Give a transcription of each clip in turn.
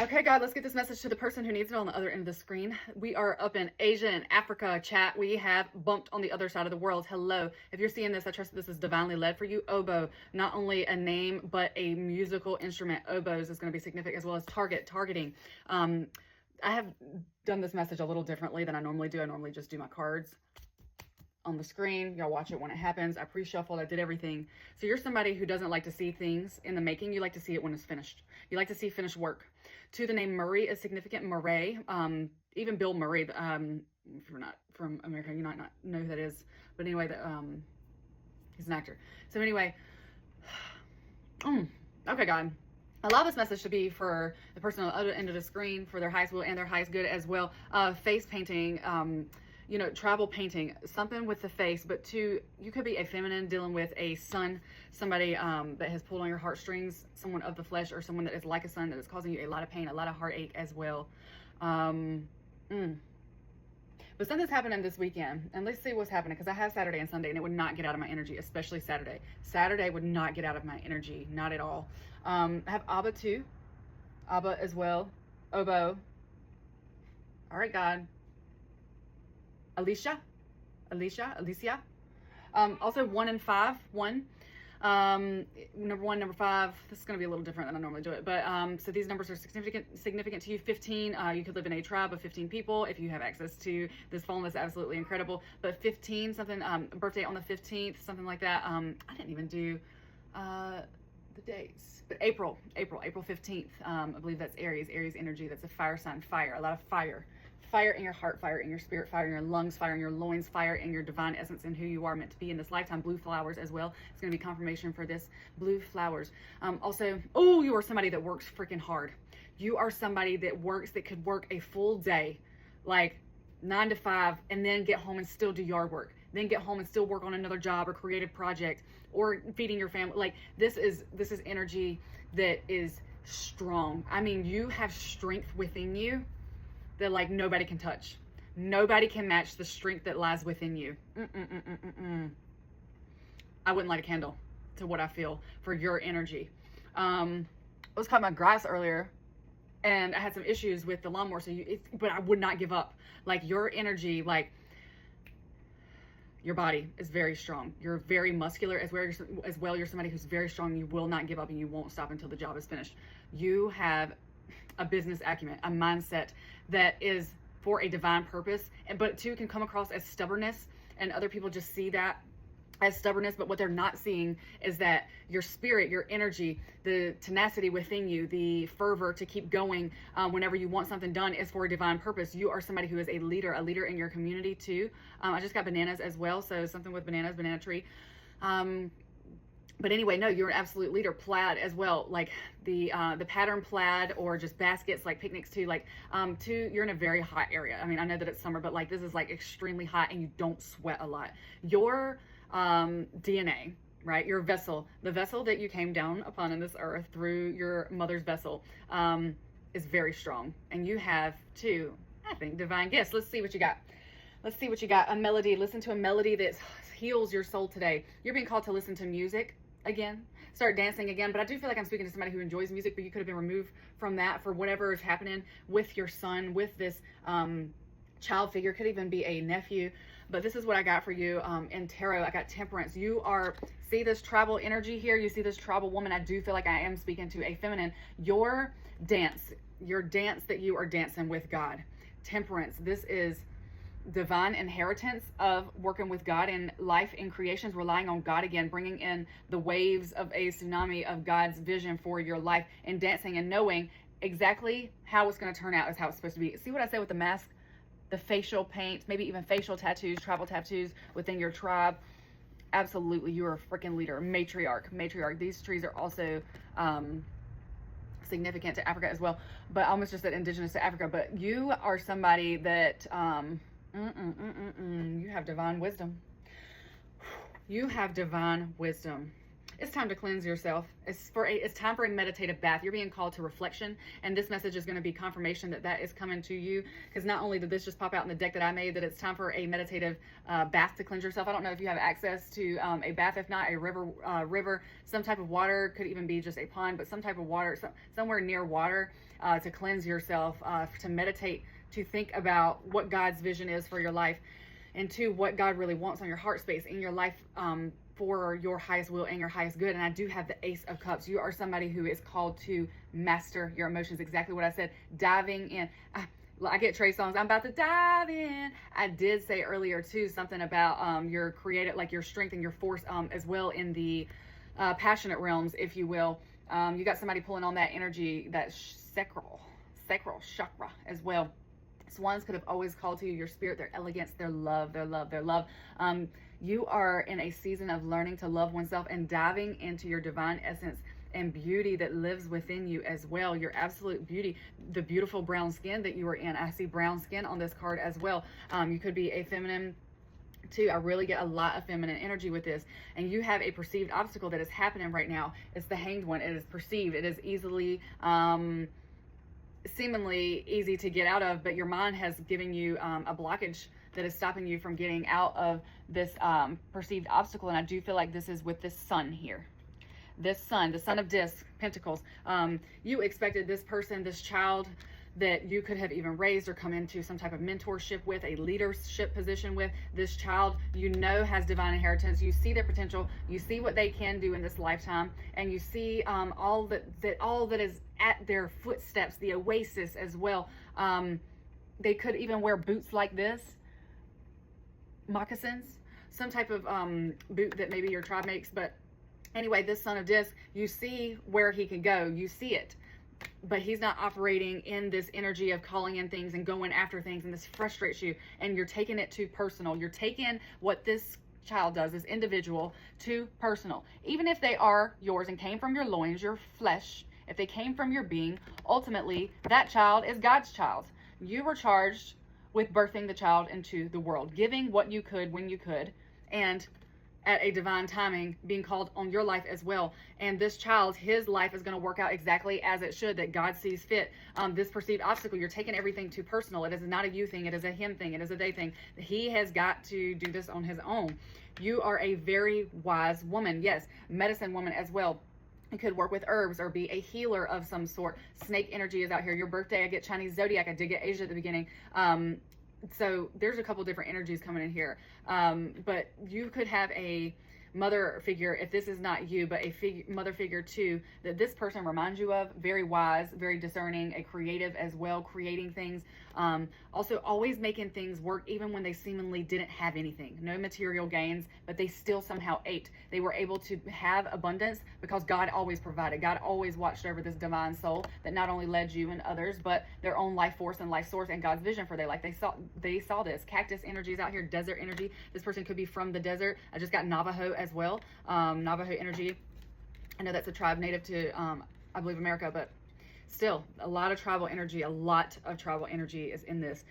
Okay, God, let's get this message to the person who needs it on the other end of the screen. We are up in Asia and Africa chat. We have bumped on the other side of the world. Hello. If you're seeing this, I trust that this is divinely led for you. Oboe, not only a name, but a musical instrument. Oboes is going to be significant, as well as targeting. I have done this message a little differently than I normally do. I normally just do my cards on the screen. Y'all watch it when it happens. I pre-shuffled, I did everything. So you're somebody who doesn't like to see things in the making. You like to see it when it's finished. You like to see finished work. To the name Murray is significant. Murray, even Bill Murray, if you're not from America, you might not know who that is. But anyway, he's an actor. So anyway, okay, God. Allow this message to be for the person on the other end of the screen, for their highest will and their highest good as well. Face painting, tribal painting, something with the face, but two, you could be a feminine dealing with a son, somebody that has pulled on your heartstrings, someone of the flesh, or someone that is like a son that is causing you a lot of pain, a lot of heartache as well. But something's happening this weekend, and let's see what's happening, because I have Saturday and Sunday, and it would not get out of my energy, especially Saturday. Saturday would not get out of my energy, not at all. I have Abba too, Abba as well, Oboe. All right, God. Alicia. Also 1 and 5, 1. Number 1, number 5. This is going to be a little different than I normally do it, but so these numbers are significant to you. 15. You could live in a tribe of 15 people if you have access to this phone. That's absolutely incredible. But 15, something, birthday on the 15th, something like that. I didn't even do the dates, but April 15th. I believe that's Aries energy. That's a fire sign. Fire, a lot of fire in your heart, fire in your spirit, fire in your lungs, fire in your loins, fire in your divine essence and who you are meant to be in this lifetime. Blue flowers as well. It's going to be confirmation for this. Blue flowers. Also, you are somebody that works freaking hard. You are somebody that could work a full day, like 9 to 5, and then get home and still do yard work. Then get home and still work on another job or creative project or feeding your family. Like this is energy that is strong. I mean, you have strength within you that like nobody can touch. Nobody can match the strength that lies within you. I wouldn't light a candle to what I feel for your energy. I was cutting my grass earlier and I had some issues with the lawnmower, but I would not give up. Like your energy, like your body is very strong. You're very muscular as well. You're somebody who's very strong. You will not give up and you won't stop until the job is finished. You have a business acumen, a mindset that is for a divine purpose, but too can come across as stubbornness, and other people just see that as stubbornness, but what they're not seeing is that your spirit, your energy, the tenacity within you, the fervor to keep going whenever you want something done is for a divine purpose. You are somebody who is a leader in your community too. I just got bananas as well, so something with bananas, banana tree. But anyway, no, you're an absolute leader. Plaid as well, like the pattern plaid, or just baskets, like picnics too. Like you're in a very hot area. I mean, I know that it's summer, but like this is like extremely hot, and you don't sweat a lot. Your DNA, right? Your vessel, the vessel that you came down upon in this earth through your mother's vessel, is very strong, and you have too, I think, divine gifts. Let's see what you got. A melody. Listen to a melody that heals your soul today. You're being called to listen to music again, start dancing again. But I do feel like I'm speaking to somebody who enjoys music, but you could have been removed from that for whatever is happening with your son, with this child figure. Could even be a nephew. But this is what I got for you in tarot. I got Temperance. You see this tribal energy here. You see this tribal woman. I do feel like I am speaking to a feminine. Your dance that you are dancing with God. Temperance. This is divine inheritance of working with God in life, in creations, relying on God again, bringing in the waves of a tsunami of God's vision for your life, and dancing and knowing exactly how it's going to turn out is how it's supposed to be. See what I say with the mask, the facial paint, maybe even facial tattoos, tribal tattoos within your tribe. Absolutely, you are a freaking leader, matriarch. These trees are also significant to Africa as well, but I almost just said indigenous to Africa. But you are somebody that you have divine wisdom. You have divine wisdom. It's time to cleanse yourself. It's time for a meditative bath. You're being called to reflection, and this message is going to be confirmation that is coming to you, because not only did this just pop out in the deck that I made, that it's time for a meditative bath to cleanse yourself. I don't know if you have access to a bath. If not, a river, some type of water, could even be just a pond, but some type of water, somewhere near water. to cleanse yourself, to meditate, to think about what God's vision is for your life, and to what God really wants on your heart space in your life, for your highest will and your highest good. And I do have the Ace of Cups. You are somebody who is called to master your emotions. Exactly what I said. Diving in. I get Trey songs. I'm about to dive in. I did say earlier too something about your creative, like your strength and your force, as well in the passionate realms, if you will. You got somebody pulling on that energy, that sacral chakra as well. Swans could have always called to you your spirit, their elegance, their love, their love, their love. You are in a season of learning to love oneself and diving into your divine essence and beauty that lives within you as well. Your absolute beauty, the beautiful brown skin that you are in. I see brown skin on this card as well. You could be a feminine too. I really get a lot of feminine energy with this. And you have a perceived obstacle that is happening right now. It's the Hanged One. It is perceived. It is easily, seemingly easy to get out of, but your mind has given you a blockage that is stopping you from getting out of this perceived obstacle. And I do feel like this is with this sun here. This sun, the Son of Discs, Pentacles. You expected this person, this child that you could have even raised or come into some type of mentorship with, a leadership position with. This child, you know, has divine inheritance. You see their potential. You see what they can do in this lifetime, and you see all that is at their footsteps, the oasis as well. They could even wear boots like this, moccasins, some type of boot that maybe your tribe makes. But anyway, this Son of Disc, you see where he can go. You see it. But he's not operating in this energy of calling in things and going after things, and this frustrates you, and you're taking it too personal. You're taking what this child does, this individual, too personal. Even if they are yours and came from your loins, your flesh, if they came from your being, ultimately that child is God's child. You were charged with birthing the child into the world, giving what you could when you could, and at a divine timing being called on your life as well. And this child, his life is going to work out exactly as it should, that God sees fit. This perceived obstacle, you're taking everything too personal. It is not a you thing. It is a him thing. It is a they thing. He has got to do this on his own. You are a very wise woman. Yes, medicine woman as well. You could work with herbs or be a healer of some sort. Snake energy is out here. Your birthday, I get Chinese zodiac. I did get Asia at the beginning. So there's a couple different energies coming in here. But you could have a mother figure, if this is not you, but a mother figure too, that this person reminds you of. Very wise, very discerning, a creative as well, creating things. Also always making things work even when they seemingly didn't have anything. No material gains, but they still somehow ate. They were able to have abundance because God always provided. God always watched over this divine soul that not only led you and others, but their own life force and life source and God's vision for their life. They saw this. Cactus energies out here, desert energy. This person could be from the desert. I just got Navajo as well. Navajo energy. I know that's a tribe native to, I believe, America, but still a lot of tribal energy. A lot of tribal energy is in this.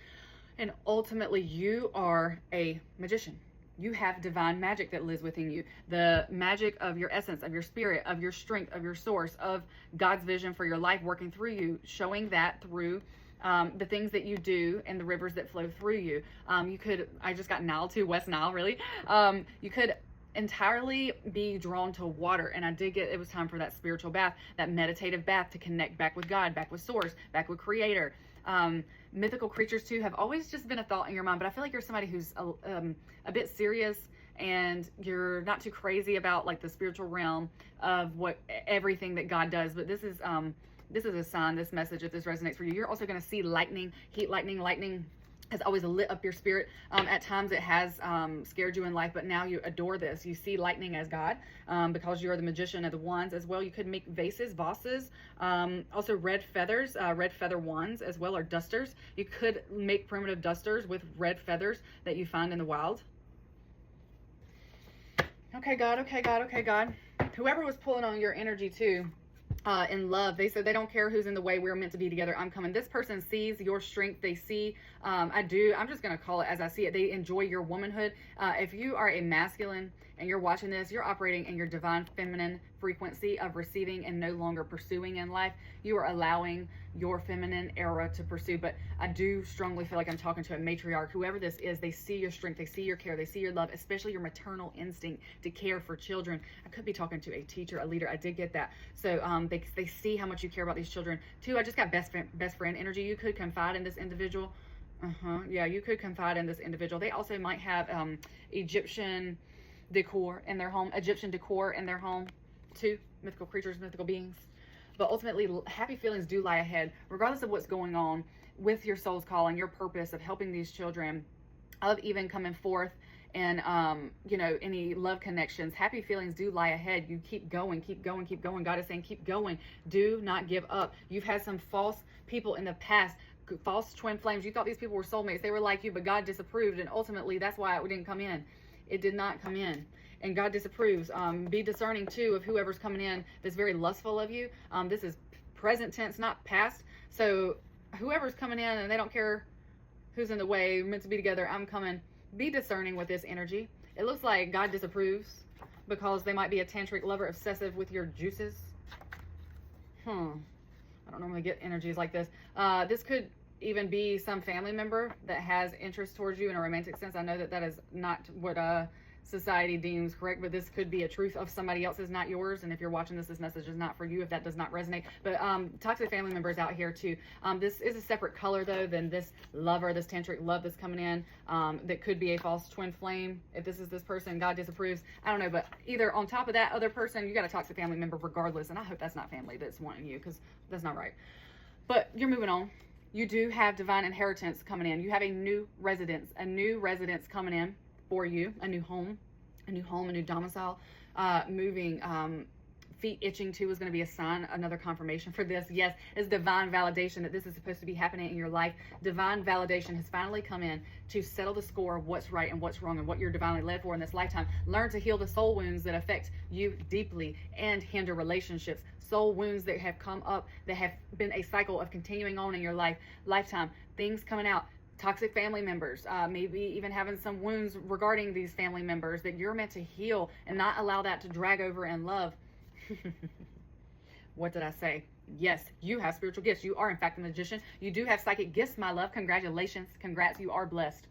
And ultimately, you are a magician. You have divine magic that lives within you. The magic of your essence, of your spirit, of your strength, of your source, of God's vision for your life working through you, showing that through the things that you do and the rivers that flow through you. You could, I just got Nile too, West Nile, really. You could entirely be drawn to water, and I did get, it was time for that spiritual bath, that meditative bath to connect back with God, back with source, back with creator. Mythical creatures too have always just been a thought in your mind, but I feel like you're somebody who's a bit serious, and you're not too crazy about like the spiritual realm of what everything that God does. But this is a sign, this message, if this resonates for you. You're also going to see lightning, heat lightning has always lit up your spirit. At times it has scared you in life, but now you adore this. You see lightning as God, because you are the magician of the wands as well. You could make vases, also red feathers, red feather wands as well, or dusters. You could make primitive dusters with red feathers that you find in the wild. Okay, God, okay, God, okay, God. Whoever was pulling on your energy too, in love, they said they don't care who's in the way, we're meant to be together, I'm coming. This person sees your strength. They see, I'm just going to call it as I see it. They enjoy your womanhood. If you are a masculine and you're watching this, you're operating in your divine feminine frequency of receiving and no longer pursuing in life. You are allowing your feminine era to pursue. But I do strongly feel like I'm talking to a matriarch. Whoever this is, they see your strength, they see your care, they see your love, especially your maternal instinct to care for children. I could be talking to a teacher, a leader. I did get that. So they see how much you care about these children. Two, I just got best friend energy. You could confide in this individual. Yeah, you could confide in this individual. They also might have Egyptian decor in their home, too. Mythical creatures, mythical beings. But ultimately, happy feelings do lie ahead, regardless of what's going on with your soul's calling, your purpose of helping these children, of even coming forth and, any love connections. Happy feelings do lie ahead. You keep going, keep going, keep going. God is saying, keep going. Do not give up. You've had some false people in the past, false twin flames. You thought these people were soulmates. They were like you, but God disapproved. And ultimately, that's why it didn't come in. It did not come in. And God disapproves. Be discerning too of whoever's coming in that's very lustful of you. This is present tense, not past. So whoever's coming in and they don't care who's in the way, meant to be together, I'm coming. Be discerning with this energy. It looks like God disapproves because they might be a tantric lover, obsessive with your juices. I don't normally get energies like this. This could even be some family member that has interest towards you in a romantic sense. I know that that is not what society deems correct, but this could be a truth of somebody else's, not yours. And if you're watching this message is not for you if that does not resonate. But toxic family members out here too. This is a separate color though than this lover, this tantric love that's coming in. That could be a false twin flame. If this is this person, God disapproves. I don't know, but either on top of that other person, you got a toxic family member regardless. And I hope that's not family that's wanting you, because that's not right. But you're moving on. You do have divine inheritance coming in. You have a new residence coming in for you, a new home, a new domicile. Moving, feet itching too is going to be a sign, another confirmation for this. Yes, it's divine validation that this is supposed to be happening in your life. Divine validation has finally come in to settle the score of what's right and what's wrong and what you're divinely led for in this lifetime. Learn to heal the soul wounds that affect you deeply and hinder relationships. Soul wounds that have come up, that have been a cycle of continuing on in your lifetime. Things coming out. Toxic family members, maybe even having some wounds regarding these family members that you're meant to heal and not allow that to drag over in love. What did I say? Yes, you have spiritual gifts. You are, in fact, a magician. You do have psychic gifts, my love. Congratulations. Congrats. You are blessed.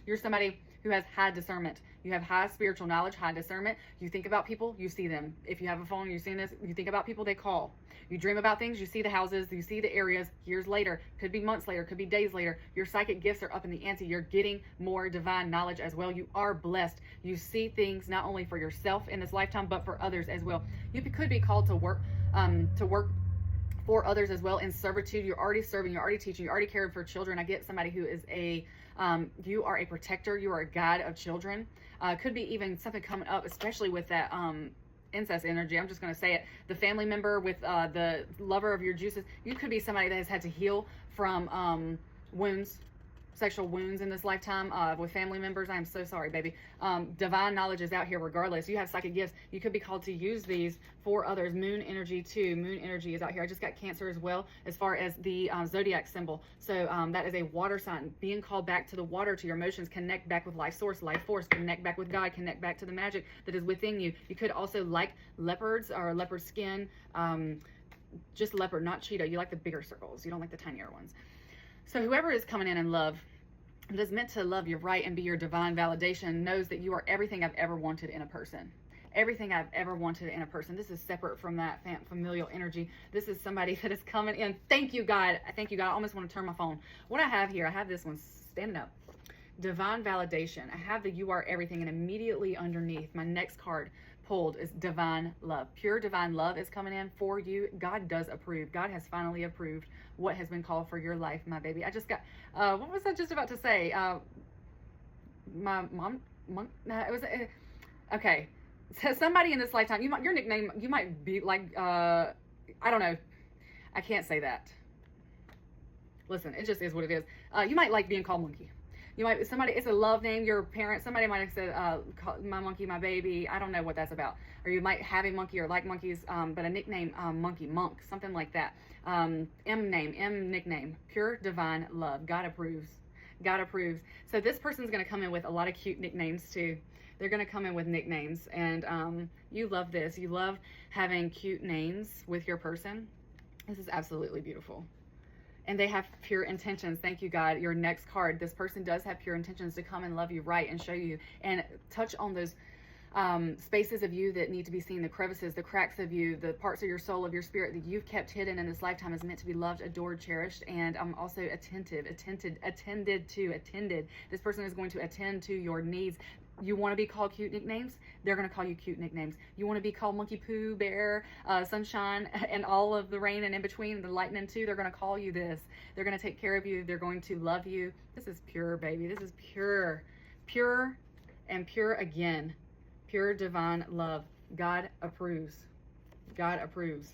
You're somebody who has high discernment. You have high spiritual knowledge, high discernment. You think about people, you see them. If you have a phone, you've seen this. You think about people, they call. You dream about things, you see the houses, you see the areas years later. Could be months later, could be days later. Your psychic gifts are up in the ante. You're getting more divine knowledge as well. You are blessed. You see things not only for yourself in this lifetime, but for others as well. You could be called to work for others as well in servitude. You're already serving, you're already teaching, you're already caring for children. I get somebody who is you are a protector, you are a guide of children. Could be even something coming up, especially with that incest energy. I'm just going to say it. The family member with the lover of your juices. You could be somebody that has had to heal from wounds, sexual wounds in this lifetime with family members. I am so sorry, baby. Divine knowledge is out here regardless. You have psychic gifts. You could be called to use these for others. Moon energy too. Moon energy is out here. I just got Cancer as well as far as the zodiac symbol. So that is a water sign. Being called back to the water, to your emotions. Connect back with life source, life force. Connect back with God. Connect back to the magic that is within you. You could also like leopards or leopard skin. Just leopard, not cheetah. You like the bigger circles. You don't like the tinier ones. So whoever is coming in love, that is meant to love you right and be your divine validation, knows that you are everything I've ever wanted in a person. Everything I've ever wanted in a person. This is separate from that familial energy. This is somebody that is coming in. Thank you, God. Thank you, God. I almost want to turn my phone. What I have here, I have this one standing up. Divine validation. I have the you are everything, and immediately underneath, my next card pulled is divine love. Pure divine love is coming in for you. God does approve. God has finally approved what has been called for your life, my baby. I just got, what was I just about to say? My mom, it was, okay. So somebody in this lifetime, your nickname, you might be like, I don't know. I can't say that. Listen, it just is what it is. You might like being called Monkey. You might, it's a love name, your parent, somebody might have said, my monkey, my baby. I don't know what that's about. Or you might have a monkey or like monkeys, but a nickname, monkey, monk, something like that. M nickname, pure divine love. God approves. God approves. So this person's going to come in with a lot of cute nicknames too. They're going to come in with nicknames, and you love this. You love having cute names with your person. This is absolutely beautiful. And they have pure intentions. Thank you, God. Your next card, this person does have pure intentions to come and love you right and show you and touch on those spaces of you that need to be seen, the crevices, the cracks of you, the parts of your soul, of your spirit that you've kept hidden in this lifetime is meant to be loved, adored, cherished, and also attended. This person is going to attend to your needs. You want to be called cute nicknames? They're going to call you cute nicknames. You want to be called Monkey Pooh, Bear, Sunshine, and all of the rain and in between, the lightning too. They're going to call you this. They're going to take care of you. They're going to love you. This is pure, baby. This is pure. Pure and pure again. Pure divine love. God approves. God approves.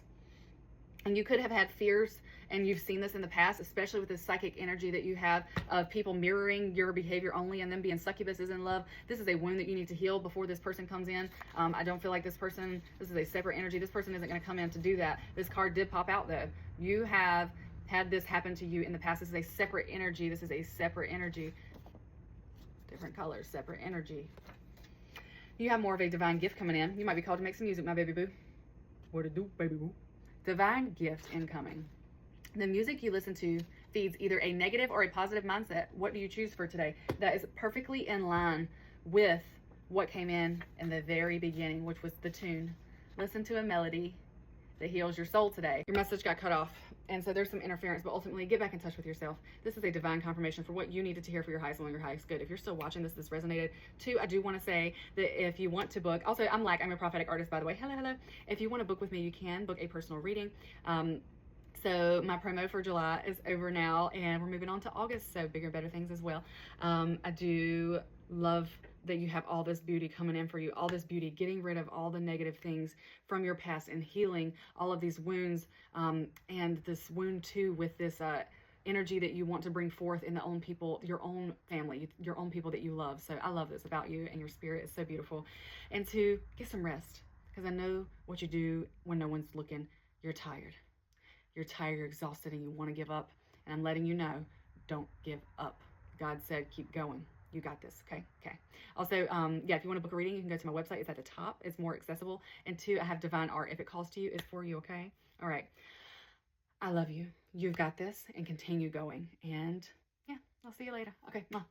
And you could have had fears, and you've seen this in the past, especially with this psychic energy that you have of people mirroring your behavior only and then being succubuses in love. This is a wound that you need to heal before this person comes in. I don't feel like this is a separate energy. This person isn't going to come in to do that. This card did pop out though. You have had this happen to you in the past. This is a separate energy. This is a separate energy. Different colors, separate energy. You have more of a divine gift coming in. You might be called to make some music, my baby boo. What it do, baby boo? Divine gift incoming. The music you listen to feeds either a negative or a positive mindset. What do you choose for today? That is perfectly in line with what came in the very beginning, which was the tune. Listen to a melody that heals your soul today. Your message got cut off, and so there's some interference, but ultimately get back in touch with yourself. This is a divine confirmation for what you needed to hear for your highest and your highest good. If you're still watching this resonated. Two, I do want to say that if you want to book, also I'm a prophetic artist, by the way. Hello. If you want to book with me, you can book a personal reading. So my promo for July is over now, and we're moving on to August, so bigger, better things as well. I do love that you have all this beauty coming in for you, all this beauty, getting rid of all the negative things from your past and healing all of these wounds, and this wound too with this energy that you want to bring forth in your own family, your own people that you love. So I love this about you, and your spirit is so beautiful. And to get some rest, because I know what you do when no one's looking. You're tired. You're tired, you're exhausted, and you want to give up. And I'm letting you know, don't give up. God said, keep going. You got this, okay? Okay. Also, yeah, if you want to book a reading, you can go to my website. It's at the top. It's more accessible. And two, I have divine art. If it calls to you, it's for you, okay? All right. I love you. You've got this, and continue going. And yeah, I'll see you later. Okay, bye.